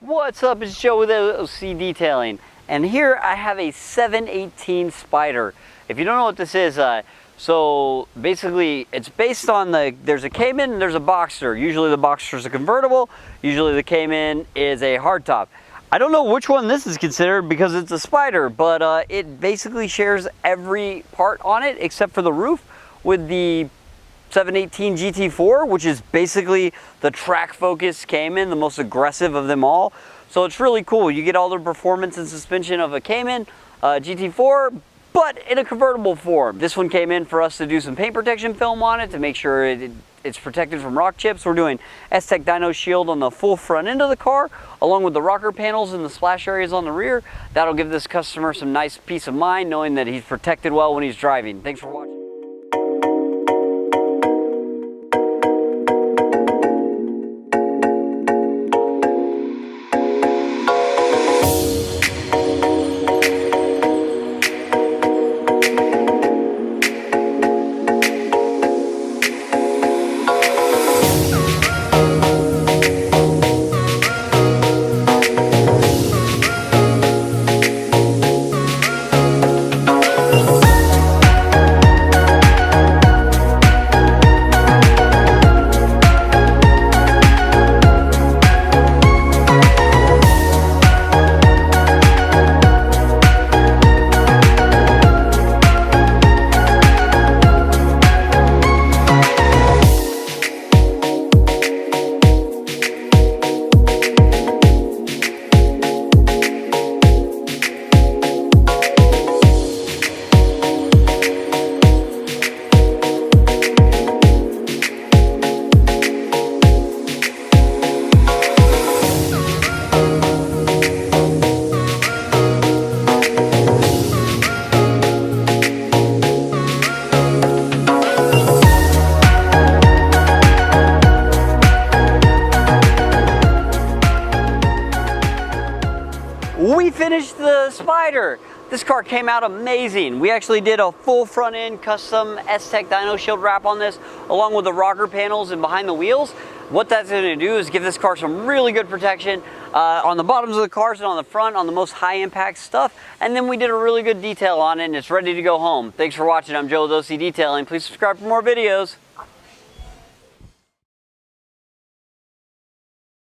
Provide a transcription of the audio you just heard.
What's up, it's Joe with OCDetailing, and here I have a 718 Spyder. If you don't know what this is, so basically it's based on there's a Cayman and there's a Boxster. Usually the Boxster is a convertible, usually the Cayman is a hardtop. I don't know which one this is considered because it's a Spyder, but it basically shares every part on it except for the roof with the 718 GT4, which is basically the track focus Cayman, the most aggressive of them all. So it's really cool. You get all the performance and suspension of a Cayman GT4, but in a convertible form. This one came in for us to do some paint protection film on it to make sure it's protected from rock chips. We're doing STEK DYNOShield on the full front end of the car, along with the rocker panels and the splash areas on the rear. That'll give this customer some nice peace of mind knowing that he's protected well when he's driving. Thanks for watching. We finished the Spyder. This car came out amazing. We actually did a full front end custom STEK DYNOShield wrap on this, along with the rocker panels and behind the wheels. What that's going to do is give this car some really good protection on the bottoms of the cars and on the front on the most high impact stuff. And then we did a really good detail on it and it's ready to go home. Thanks for watching. I'm Joe with OCDetailing. Please subscribe for more videos.